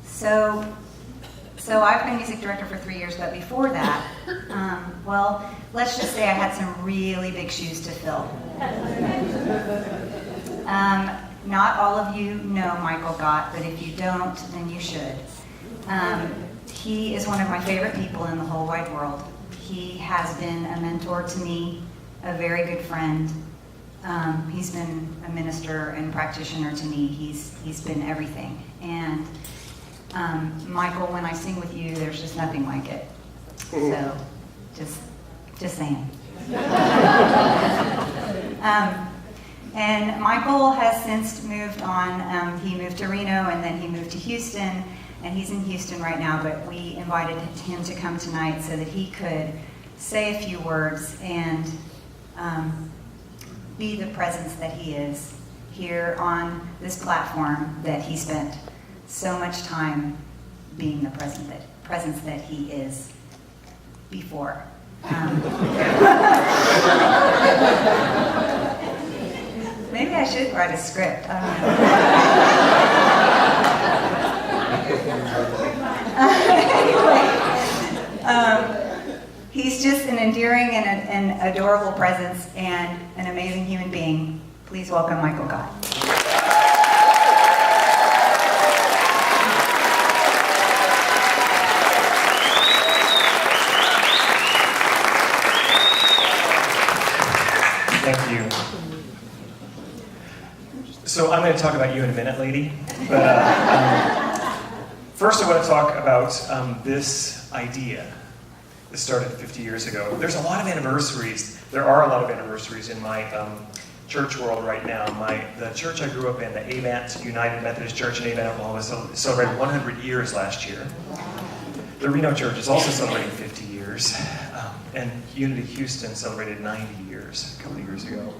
So I've been music director for 3 years, but before that, well, let's just say I had some really big shoes to fill. Not all of you know Micheal Gott, but if you don't, then you should. He is one of my favorite people in the whole wide world. He has been a mentor to me, a very good friend. He's been a minister and practitioner to me. He's been everything. And Micheal, when I sing with you, there's just nothing like it. So, just saying. And Micheal has since moved on. He moved to Reno, and then he moved to Houston, and he's in Houston right now, but we invited him to come tonight so that he could say a few words and be the presence that he is here on this platform that he spent so much time being the presence that he is before. Maybe I should write a script. I don't know. Anyway, he's just an endearing and an adorable presence and an amazing human being. Please welcome Micheal Gott. Thank you. So I'm going to talk about you in a minute, lady. But first I want to talk about this idea that started 50 years ago. There's a lot of anniversaries. There are a lot of anniversaries in my church world right now. The church I grew up in, the AMAT, United Methodist Church in Avon, Oklahoma, celebrated 100 years last year. The Reno Church is also celebrating 50 years. And Unity Houston celebrated 90 years a couple of years ago.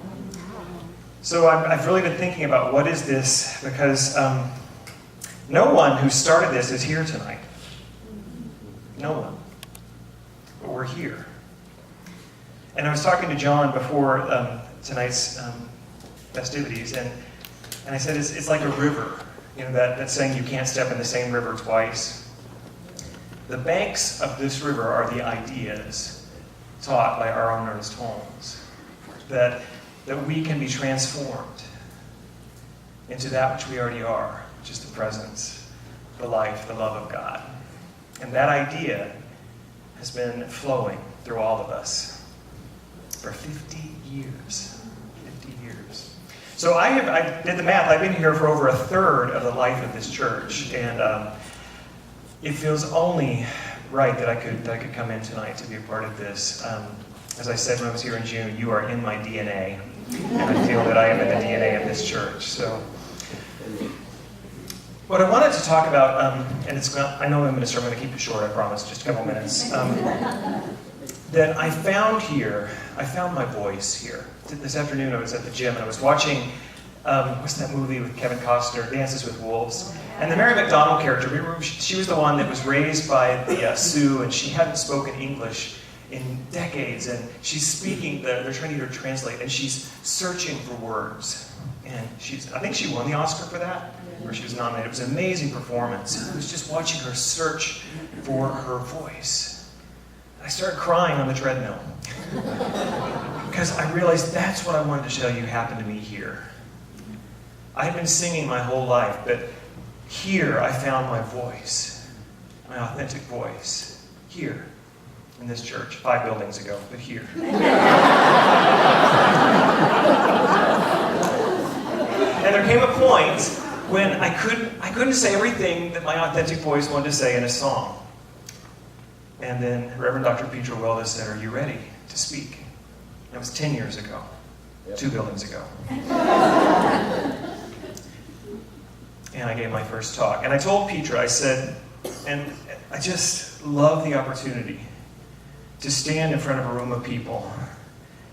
So I've really been thinking about what is this, because no one who started this is here tonight. No one. But we're here. And I was talking to John before tonight's festivities, and I said it's like a river. You know, that saying, you can't step in the same river twice. The banks of this river are the ideas taught by our own Ernest Holmes, that we can be transformed into that which we already are, which is the presence, the life, the love of God. And that idea has been flowing through all of us for 50 years. 50 years. So I did the math. I've been here for over a third of the life of this church, and it feels only right that I could come in tonight to be a part of this. As I said when I was here in June, you are in my DNA, and I feel that I am in the DNA of this church. So, what I wanted to talk about, and I know I'm going to keep it short, I promise, just a couple minutes, that I found my voice here. This afternoon I was at the gym, and I was watching, what's that movie with Kevin Costner, Dances with Wolves? And the Mary McDonald character, she was the one that was raised by the Sioux, and she hadn't spoken English in decades, and she's speaking, they're trying to get her to translate, and she's searching for words. And I think she won the Oscar for that, or she was nominated. It was an amazing performance. I was just watching her search for her voice. I started crying on the treadmill, because I realized that's what I wanted to show you happened to me here. I had been singing my whole life, but here I found my voice, my authentic voice, here in this church, 5 buildings ago, but here. And there came a point when I couldn't say everything that my authentic voice wanted to say in a song. And then Reverend Dr. Petra said, "Are you ready to speak?" That was 10 years ago, 2 buildings ago. And I gave my first talk. And I told Petra, I said, and I just love the opportunity to stand in front of a room of people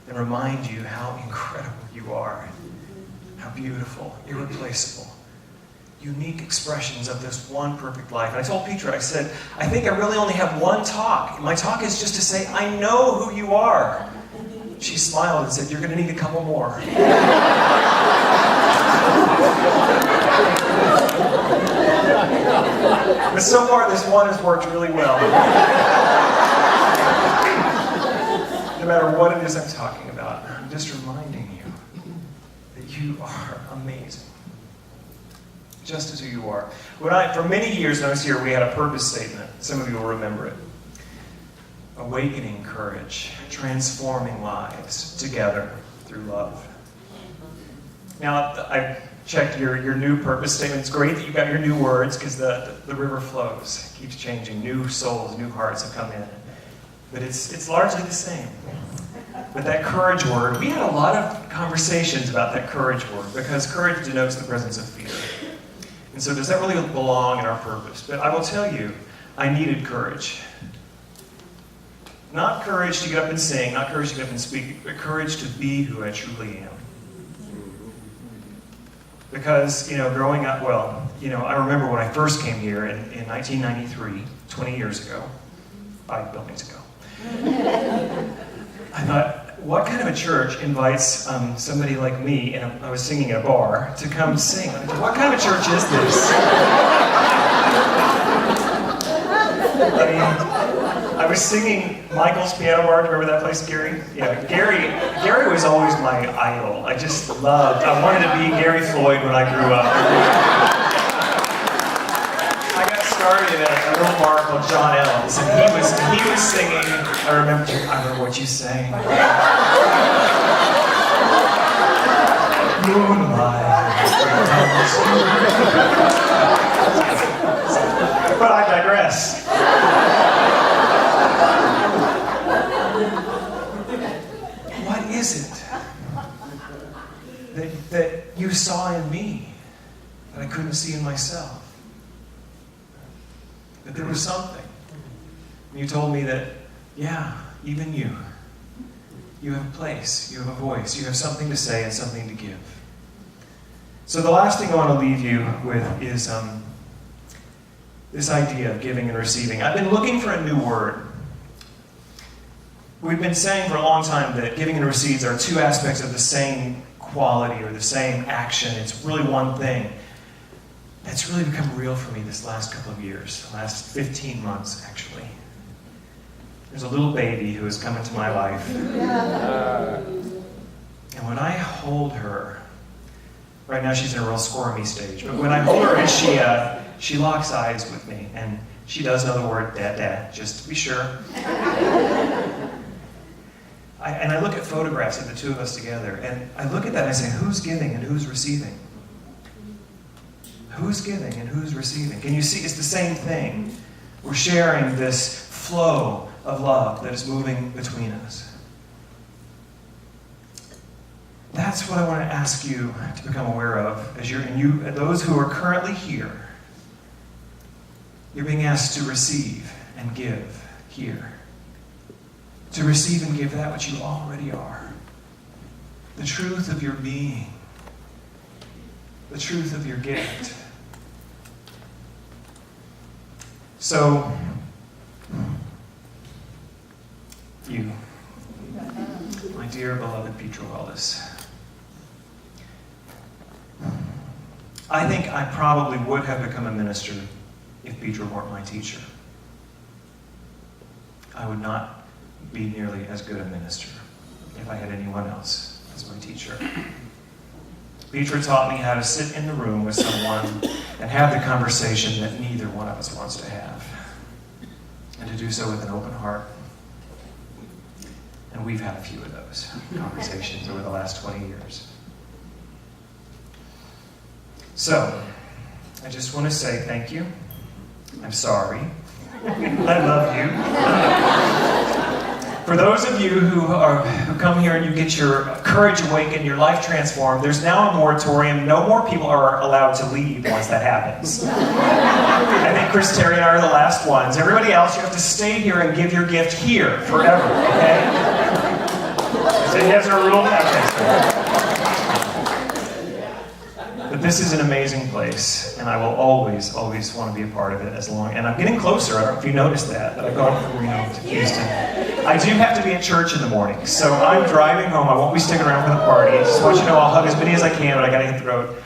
and remind you how incredible you are, how beautiful, irreplaceable, unique expressions of this one perfect life. And I told Petra, I said, I think I really only have one talk. My talk is just to say, I know who you are. She smiled and said, you're going to need a couple more. But so far, this one has worked really well. No matter what it is I'm talking about, I'm just reminding you that you are amazing. Just as who you are. For many years when I was here, we had a purpose statement. Some of you will remember it. Awakening courage, transforming lives together through love. Now, I checked your new purpose statement. It's great that you got your new words because the river flows, keeps changing. New souls, new hearts have come in. But it's largely the same. But that courage word, we had a lot of conversations about that courage word because courage denotes the presence of fear. And so does that really belong in our purpose? But I will tell you, I needed courage. Not courage to get up and sing, not courage to get up and speak, but courage to be who I truly am. Because, growing up, I remember when I first came here in 1993, 20 years ago, 5 buildings ago. I thought, what kind of a church invites somebody like me, and I was singing at a bar, to come sing? What kind of a church is this? I mean, I was singing Michael's Piano Bar. Do you remember that place, Gary? Yeah, Gary was always my idol. I wanted to be Gary Floyd when I grew up. I got started at a little bar called John L's, and he was singing. I remember what you sang. Moonlight. But I digress. What is it that you saw in me that I couldn't see in myself? That there was something. You told me that, even you have a place, you have a voice, you have something to say and something to give. So the last thing I want to leave you with is this idea of giving and receiving. I've been looking for a new word. We've been saying for a long time that giving and receiving are two aspects of the same quality or the same action. It's really one thing. That's really become real for me this last couple of years, the last 15 months, actually. There's a little baby who has come into my life. And when I hold her, right now she's in a real squirmy stage, but when I hold her and she locks eyes with me, and she does know the word dad, just to be sure. And I look at photographs of the two of us together, and I look at that and I say, who's giving and who's receiving? Who's giving and who's receiving? Can you see it's the same thing? We're sharing this flow of love that is moving between us. That's what I want to ask you to become aware of as those who are currently here. You're being asked to receive and give here. To receive and give that which you already are. The truth of your being. The truth of your gift. So, you, my dear beloved Petra Wallace, I think I probably would have become a minister if Petra weren't my teacher. I would not be nearly as good a minister if I had anyone else as my teacher. Petra taught me how to sit in the room with someone and have the conversation that neither one of us wants to have. And to do so with an open heart. And we've had a few of those conversations over the last 20 years. So, I just want to say thank you. I'm sorry. I love you. For those of you who come here and you get your courage awakened, your life transformed, there's now a moratorium. No more people are allowed to leave once that happens. I think Chris, Terry, and I are the last ones. Everybody else, you have to stay here and give your gift here forever, okay? So you guys are a rule. But this is an amazing place, and I will always, always want to be a part of it and I'm getting closer. I don't know if you noticed that, but I've gone from Reno to Houston. I do have to be at church in the morning, so I'm driving home. I won't be sticking around for the party. I just want you to know I'll hug as many as I can, but I gotta hit the road.